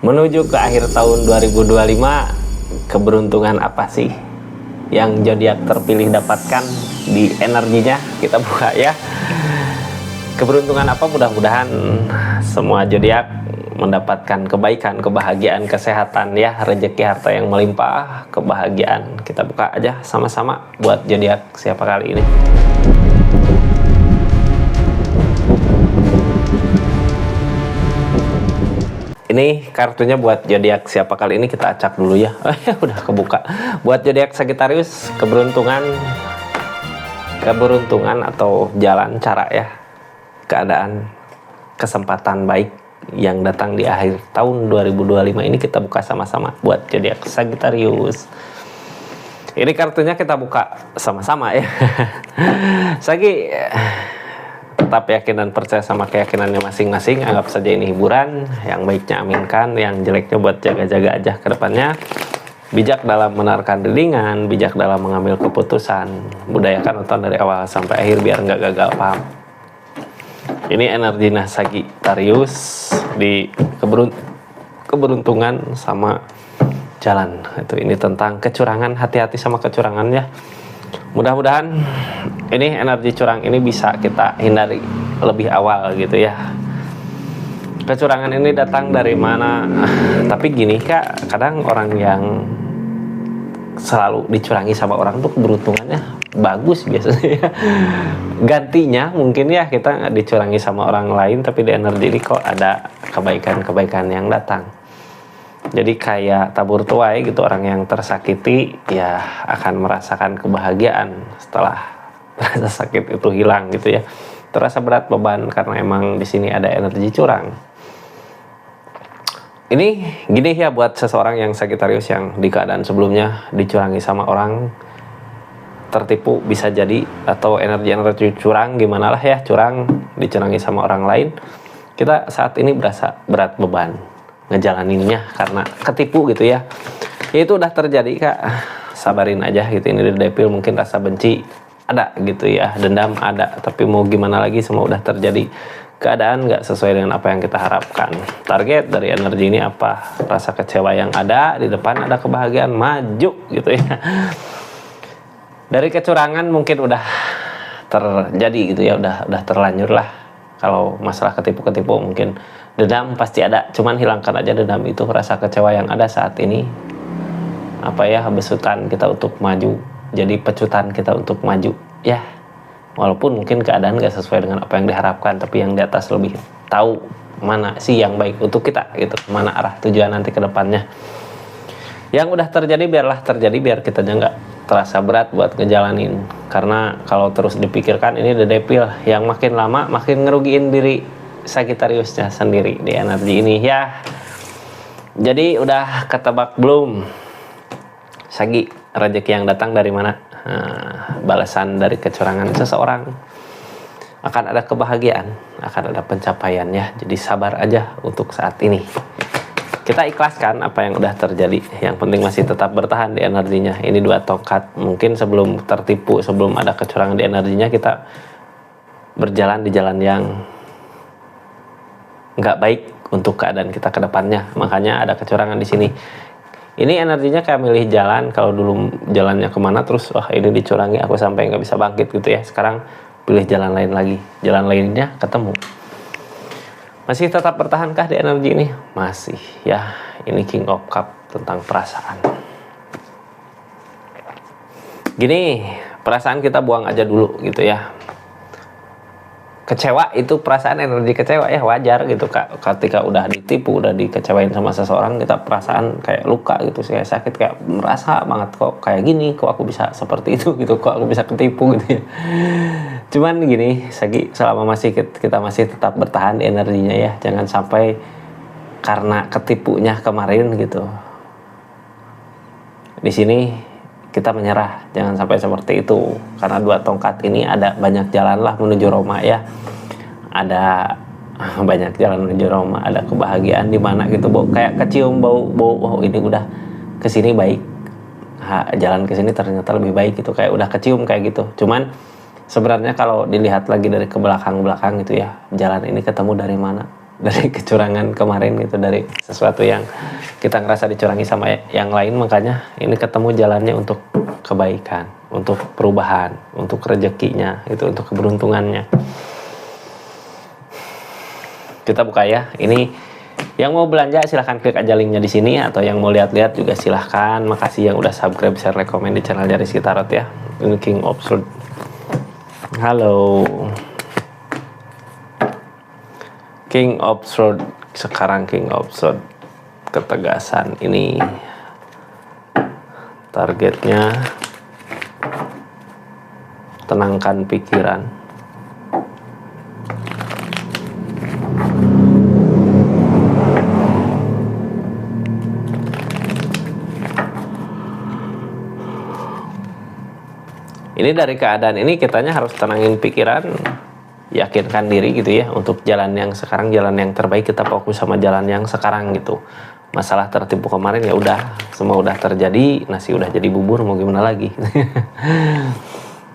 Menuju ke akhir tahun 2025, keberuntungan apa sih yang zodiak terpilih dapatkan di energinya? Kita buka ya. Keberuntungan apa? Mudah-mudahan semua zodiak mendapatkan kebaikan, kebahagiaan, kesehatan ya, rezeki, harta yang melimpah, kebahagiaan. Kita buka aja sama-sama buat zodiak siapa kali ini. Ini kartunya buat zodiak siapa kali ini, kita acak dulu ya. Udah kebuka. Buat zodiak Sagittarius, keberuntungan atau jalan, cara ya, keadaan, kesempatan baik yang datang di akhir tahun 2025 ini kita buka sama-sama buat zodiak Sagittarius. Ini kartunya kita buka sama-sama ya. Sagi, tetap yakin dan percaya sama keyakinannya masing-masing. Anggap saja ini hiburan. Yang baiknya aminkan, yang jeleknya buat jaga-jaga aja ke depannya. Bijak dalam menarik dindingan, bijak dalam mengambil keputusan. Budayakan nonton dari awal sampai akhir biar nggak gagal paham. Ini energi Sagittarius di keberuntungan sama jalan. Ini tentang kecurangan, hati-hati sama kecurangannya. Mudah-mudahan ini energi curang ini bisa kita hindari lebih awal gitu ya. Kecurangan ini datang dari mana? Tapi gini Kak, kadang orang yang selalu dicurangi sama orang tuh keberuntungannya bagus biasanya ya. Gantinya mungkin ya kita dicurangi sama orang lain, tapi di energi ini kok ada kebaikan-kebaikan yang datang. Jadi kayak tabur tuai gitu, orang yang tersakiti ya akan merasakan kebahagiaan setelah rasa sakit itu hilang gitu ya. Terasa berat beban karena emang di sini ada energi curang. Ini gini ya, buat seseorang yang Sagittarius yang di keadaan sebelumnya dicurangi sama orang, tertipu bisa jadi, atau energi curang gimana lah ya, curang dicurangi sama orang lain, kita saat ini berasa berat beban ngejalaninnya karena ketipu gitu ya. Itu udah terjadi Kak, sabarin aja gitu. Ini di depil mungkin rasa benci ada gitu ya, dendam ada, tapi mau gimana lagi, semua udah terjadi. Keadaan nggak sesuai dengan apa yang kita harapkan. Target dari energi ini apa? Rasa kecewa yang ada, di depan ada kebahagiaan, maju gitu ya. Dari kecurangan mungkin udah terjadi gitu ya, udah terlanjur lah. Kalau masalah ketipu-ketipu mungkin dendam pasti ada, cuman hilangkan aja dendam itu, rasa kecewa yang ada saat ini. Apa ya, besutan kita untuk maju, jadi pecutan kita untuk maju ya. Walaupun mungkin keadaan gak sesuai dengan apa yang diharapkan, tapi yang di atas lebih tahu mana sih yang baik untuk kita gitu, mana arah tujuan nanti ke depannya. Yang udah terjadi biarlah terjadi, biar kita nggak terasa berat buat ngejalanin. Karena kalau terus dipikirkan, ini the devil yang makin lama makin ngerugiin diri Sagittariusnya sendiri di energi ini ya. Jadi udah ketebak belum Sagi, rezeki yang datang dari mana? Balasan dari kecurangan seseorang, akan ada kebahagiaan, akan ada pencapaian ya. Jadi sabar aja untuk saat ini. Kita ikhlaskan apa yang udah terjadi. Yang penting masih tetap bertahan di energinya. Ini 2 tongkat. Mungkin sebelum tertipu, sebelum ada kecurangan di energinya, kita berjalan di jalan yang nggak baik untuk keadaan kita ke depannya. Makanya ada kecurangan di sini. Ini energinya kayak milih jalan. Kalau dulu jalannya kemana, terus wah ini dicurangi, aku sampai nggak bisa bangkit gitu ya. Sekarang pilih jalan lain lagi, jalan lainnya ketemu. Masih tetap bertahankah di energi ini? Masih ya. Ini King of Cup, tentang perasaan. Gini, perasaan kita buang aja dulu gitu ya. Kecewa itu perasaan, energi kecewa ya, wajar gitu Kak. Ketika udah ditipu, udah dikecewain sama seseorang, kita perasaan kayak luka gitu, kayak sakit, kayak merasa banget kok kayak gini, kok aku bisa seperti itu gitu, kok aku bisa ketipu gitu ya. Cuman gini Sagi, selama kita masih tetap bertahan di energinya ya, jangan sampai karena ketipunya kemarin gitu, di sini kita menyerah. Jangan sampai seperti itu, karena 2 tongkat ini ada banyak jalan lah menuju Roma ya. Ada banyak jalan menuju Roma, ada kebahagiaan di mana gitu, kayak kecium bau oh ini udah kesini baik, jalan kesini ternyata lebih baik gitu, kayak udah kecium kayak gitu. Cuman sebenarnya kalau dilihat lagi dari ke belakang gitu ya, jalan ini ketemu dari mana, dari kecurangan kemarin gitu, dari sesuatu yang kita ngerasa dicurangi sama yang lain. Makanya ini ketemu jalannya untuk kebaikan, untuk perubahan, untuk rezekinya, itu untuk keberuntungannya. Kita buka ya. Ini yang mau belanja silahkan klik aja linknya di sini, atau yang mau lihat-lihat juga silahkan. Makasih yang udah subscribe, share, rekomen di channelnya Rizky Tarot ya. Ini King of Swords. Halo. King of Swords, sekarang King of Swords, ketegasan ini targetnya tenangkan pikiran. Ini dari keadaan ini kitanya harus tenangin pikiran, yakinkan diri gitu ya, untuk jalan yang sekarang, jalan yang terbaik. Kita fokus sama jalan yang sekarang gitu. Masalah tertipu kemarin ya udah, semua udah terjadi, nasi udah jadi bubur, mau gimana lagi.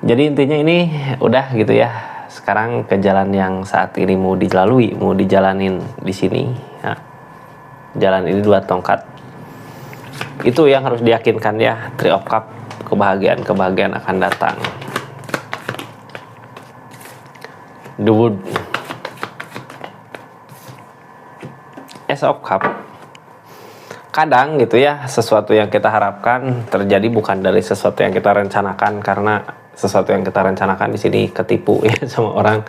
Jadi intinya ini udah gitu ya. Sekarang ke jalan yang saat ini mau dilalui, mau dijalanin di sini. Ya. Jalan ini 2 tongkat. Itu yang harus diyakinkan ya. Three of Cups, kebahagiaan akan datang. The Wood, Ace of Cups. Kadang gitu ya, sesuatu yang kita harapkan terjadi bukan dari sesuatu yang kita rencanakan, karena sesuatu yang kita rencanakan di sini ketipu ya sama orang.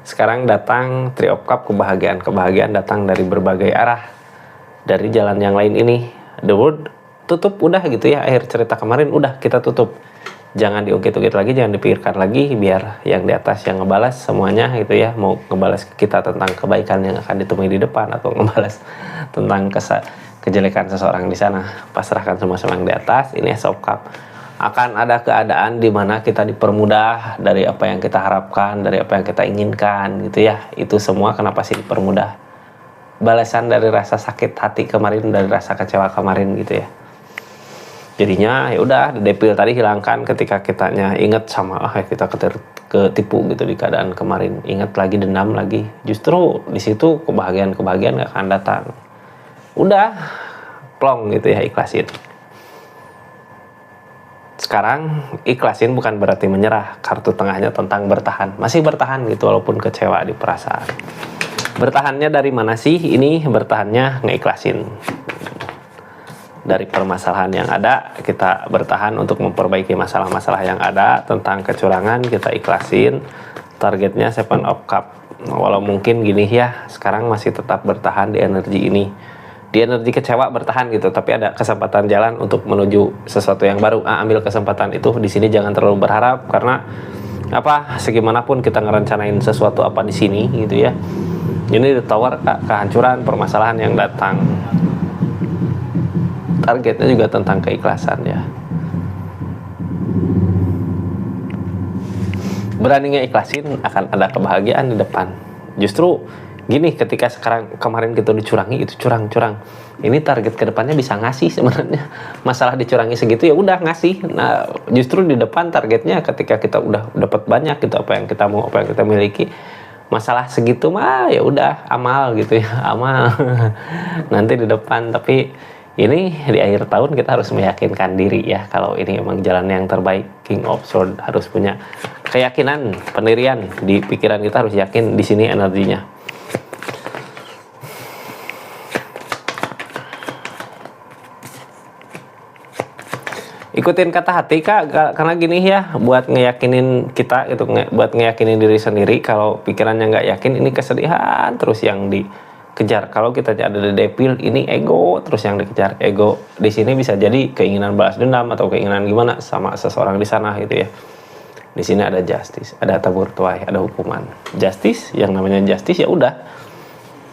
Sekarang datang Three of Cups, kebahagiaan datang dari berbagai arah, dari jalan yang lain ini. The Wood, tutup udah gitu ya, akhir cerita kemarin udah kita tutup. Jangan diungkit-ungkit lagi, jangan dipikirkan lagi, biar yang di atas yang ngebalas semuanya gitu ya. Mau ngebalas ke kita tentang kebaikan yang akan ditemui di depan, atau ngebalas tentang kejelekan seseorang di sana, pasrahkan semua sama yang di atas. Ini Ace of Cups. Akan ada keadaan di mana kita dipermudah dari apa yang kita harapkan, dari apa yang kita inginkan gitu ya. Itu semua kenapa sih dipermudah? Balasan dari rasa sakit hati kemarin, dari rasa kecewa kemarin gitu ya. Jadinya ya udah, depil tadi hilangkan ketika kitanya inget sama kita ketipu gitu di keadaan kemarin, inget lagi, dendam lagi. Justru di situ kebahagiaan gak akan datang. Udah plong gitu ya, ikhlasin. Sekarang ikhlasin bukan berarti menyerah. Kartu tengahnya tentang bertahan, masih bertahan gitu walaupun kecewa di perasaan. Bertahannya dari mana sih? Ini bertahannya ngeikhlasin. Dari permasalahan yang ada, kita bertahan untuk memperbaiki masalah-masalah yang ada. Tentang kecurangan kita ikhlasin. Targetnya Seven of Cups. Walau mungkin gini ya, sekarang masih tetap bertahan di energi ini, di energi kecewa bertahan gitu, tapi ada kesempatan jalan untuk menuju sesuatu yang baru. Ambil kesempatan itu. Di sini jangan terlalu berharap, karena apa, segimanapun kita ngerencanain sesuatu apa di sini gitu ya, ini ditawar kehancuran, permasalahan yang datang. Targetnya juga tentang keikhlasan ya. Berani ngeikhlasin, akan ada kebahagiaan di depan. Justru gini, ketika kemarin kita dicurangi, itu curang. Ini target kedepannya bisa ngasih sebenarnya. Masalah dicurangi segitu ya udah ngasih. Nah justru di depan targetnya ketika kita udah dapat banyak gitu, apa yang kita mau, apa yang kita miliki. Masalah segitu mah ya udah amal gitu ya, amal. Nanti di depan. Tapi ini di akhir tahun kita harus meyakinkan diri ya, kalau ini emang jalan yang terbaik. King of Swords harus punya keyakinan, pendirian di pikiran kita, harus yakin di sini energinya. Ikutin kata hati Kak, karena gini ya, buat ngeyakinin kita itu, buat ngeyakinin diri sendiri. Kalau pikirannya nggak yakin, ini kesedihan terus yang dikejar. Kalau kita ada di depil, ini ego terus yang dikejar. Ego di sini bisa jadi keinginan balas dendam atau keinginan gimana sama seseorang di sana gitu ya. Di sini ada justice, ada tabur tuai, ada hukuman. Justice, yang namanya justice ya udah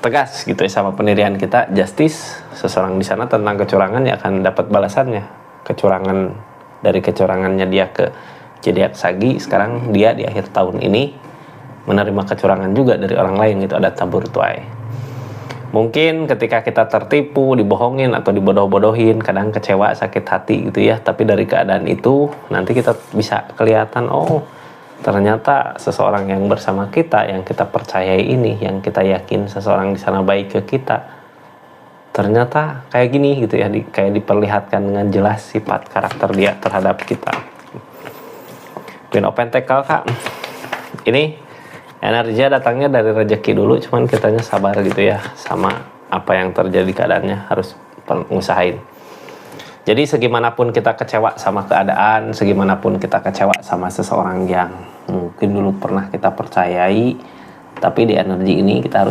tegas gitu ya sama pendirian kita. Justice, seseorang di sana tentang kecurangan ya akan dapat balasannya. Kecurangan, dari kecurangannya dia ke jadi sagi, sekarang dia di akhir tahun ini menerima kecurangan juga dari orang lain gitu, ada tabur tuai. Mungkin ketika kita tertipu, dibohongin atau dibodoh-bodohin, kadang kecewa, sakit hati gitu ya. Tapi dari keadaan itu nanti kita bisa kelihatan, oh ternyata seseorang yang bersama kita, yang kita percayai ini, yang kita yakin seseorang di sana baik ke kita, ternyata kayak gini gitu ya, kayak diperlihatkan dengan jelas sifat karakter dia terhadap kita. Queen of Pentacle, Kak, ini energinya datangnya dari rezeki dulu, cuman kitanya sabar gitu ya sama apa yang terjadi keadaannya, harus ngusahain. Jadi segimanapun kita kecewa sama keadaan, segimanapun kita kecewa sama seseorang yang mungkin dulu pernah kita percayai, tapi di energi ini kita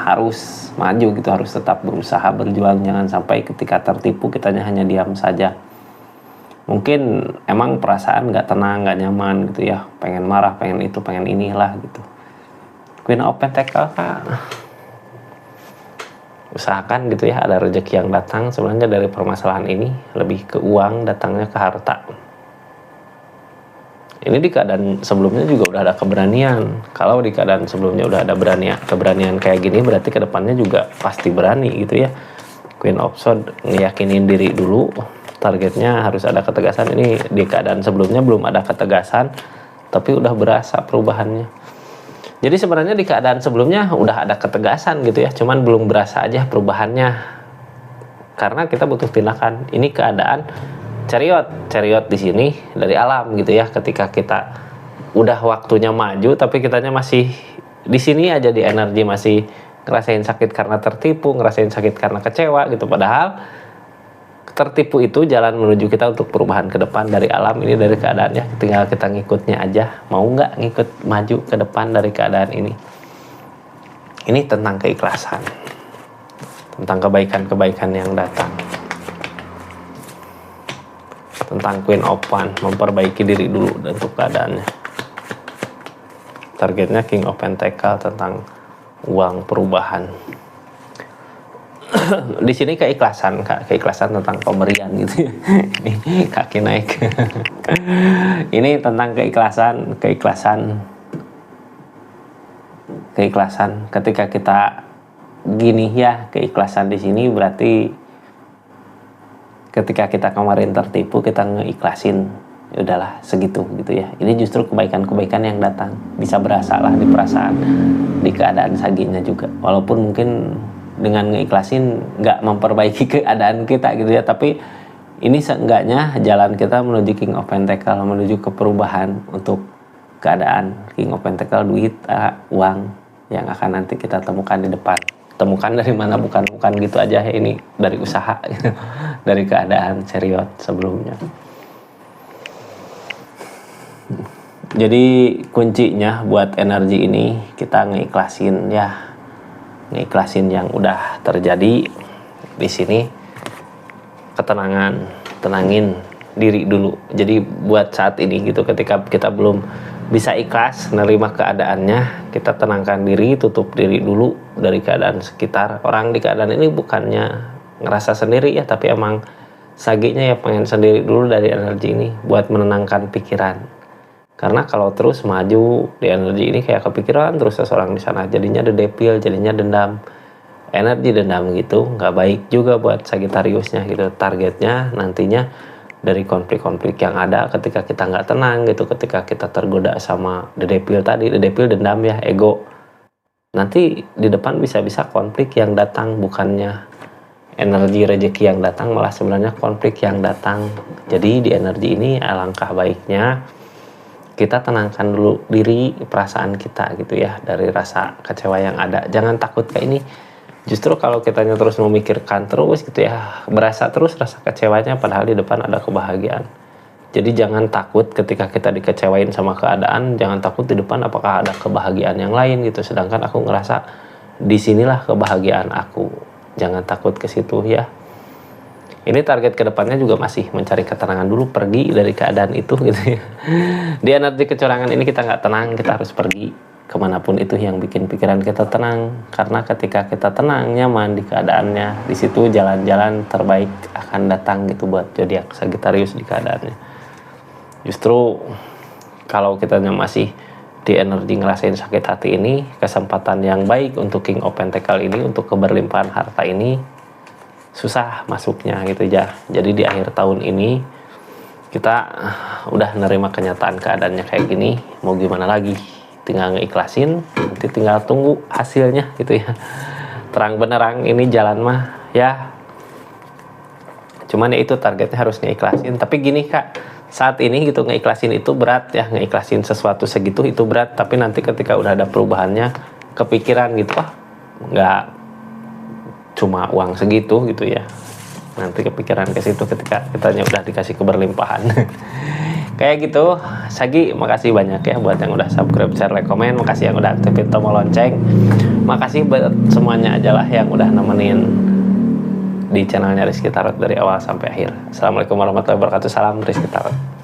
harus maju gitu, harus tetap berusaha berjuang, jangan sampai ketika tertipu kitanya hanya diam saja. Mungkin emang perasaan nggak tenang, nggak nyaman gitu ya, pengen marah, pengen itu, pengen inilah gitu. Queen of Pentacle, Kak, usahakan gitu ya, ada rezeki yang datang sebenarnya dari permasalahan ini, lebih ke uang, datangnya ke harta. Ini di keadaan sebelumnya juga udah ada keberanian. Kalau di keadaan sebelumnya udah ada keberanian kayak gini, berarti kedepannya juga pasti berani gitu ya. Queen of Swords ngeyakinin diri dulu, targetnya harus ada ketegasan. Ini di keadaan sebelumnya belum ada ketegasan, tapi udah berasa perubahannya. Jadi sebenarnya di keadaan sebelumnya udah ada ketegasan gitu ya, cuman belum berasa aja perubahannya. Karena kita butuh tindakan. Ini keadaan Chariot di sini dari alam gitu ya. Ketika kita udah waktunya maju, tapi kitanya masih di sini aja, di energi masih ngerasain sakit karena tertipu, ngerasain sakit karena kecewa gitu. Padahal tertipu itu jalan menuju kita untuk perubahan ke depan dari alam ini, dari keadaannya. Tinggal kita ngikutnya aja, mau nggak ngikut maju ke depan dari keadaan ini. Ini tentang keikhlasan, tentang kebaikan-kebaikan yang datang, tentang Queen of Wands, memperbaiki diri dulu untuk keadaannya. Targetnya King of Pentacle, tentang uang, perubahan. Di sini keikhlasan, Kak, keikhlasan tentang pemberian gitu ya. Ini kaki naik. Ini tentang keikhlasan ketika kita gini ya, keikhlasan di sini berarti ketika kita kemarin tertipu, kita ngeikhlasin, ya udahlah segitu gitu ya. Ini justru kebaikan-kebaikan yang datang, bisa berasa lah di perasaan, di keadaan saginya juga. Walaupun mungkin dengan ngeikhlasin nggak memperbaiki keadaan kita gitu ya, tapi ini seenggaknya jalan kita menuju King of Pentacle, menuju ke perubahan untuk keadaan. King of Pentacle, duit, uang yang akan nanti kita temukan di depan. Temukan dari mana, bukan gitu aja ya, ini dari usaha dari keadaan Chariot sebelumnya. Jadi kuncinya buat energi ini kita ngeikhlasin ya, ngeikhlasin yang udah terjadi di sini. Ketenangan, tenangin diri dulu. Jadi buat saat ini gitu, ketika kita belum bisa ikhlas nerima keadaannya, kita tenangkan diri, tutup diri dulu dari keadaan sekitar. Orang di keadaan ini bukannya ngerasa sendiri ya, tapi emang saginya ya pengen sendiri dulu dari energi ini buat menenangkan pikiran. Karena kalau terus maju di energi ini kayak kepikiran terus seseorang di sana, jadinya Devil, jadinya dendam. Energi dendam gitu nggak baik juga buat Sagittariusnya gitu. Targetnya nantinya dari konflik-konflik yang ada ketika kita nggak tenang gitu, ketika kita tergoda sama Devil tadi. Devil dendam ya, ego. Nanti di depan bisa-bisa konflik yang datang, bukannya energi rezeki yang datang, malah sebenarnya konflik yang datang. Jadi di energi ini alangkah baiknya kita tenangkan dulu diri, perasaan kita gitu ya, dari rasa kecewa yang ada. Jangan takut kayak ini. Justru kalau kitanya terus memikirkan terus gitu ya, berasa terus rasa kecewanya, padahal di depan ada kebahagiaan. Jadi jangan takut ketika kita dikecewain sama keadaan, jangan takut di depan apakah ada kebahagiaan yang lain gitu. Sedangkan aku ngerasa disinilah kebahagiaan aku. Jangan takut ke situ ya. Ini target kedepannya juga masih mencari ketenangan dulu, pergi dari keadaan itu gitu ya. Di energi kecurangan ini kita nggak tenang, kita harus pergi kemanapun itu yang bikin pikiran kita tenang. Karena ketika kita tenang, nyaman di keadaannya, di situ jalan-jalan terbaik akan datang gitu buat zodiak Sagittarius di keadaannya. Justru kalau kita masih di energi ngerasain sakit hati ini, kesempatan yang baik untuk King of Pentacle ini, untuk keberlimpahan harta ini susah masuknya gitu ya. Jadi di akhir tahun ini kita udah nerima kenyataan keadaannya kayak gini, mau gimana lagi, tinggal ngeikhlasin, nanti tinggal tunggu hasilnya gitu ya. Terang benerang ini jalan mah ya, cuman ya itu targetnya harus ngeikhlasin. Tapi gini Kak, saat ini gitu ngeikhlasin itu berat ya, ngeikhlasin sesuatu segitu itu berat, tapi nanti ketika udah ada perubahannya kepikiran gitu, nggak cuma uang segitu gitu ya, nanti kepikiran ke situ ketika kitanya udah dikasih keberlimpahan. Kayak gitu. Sagi, makasih banyak ya buat yang udah subscribe, share, like, komen. Makasih yang udah aktifin tombol lonceng. Makasih buat semuanya aja lah yang udah nemenin di channelnya Rizky Tarot dari awal sampai akhir. Assalamualaikum warahmatullahi wabarakatuh. Salam Rizky Tarot.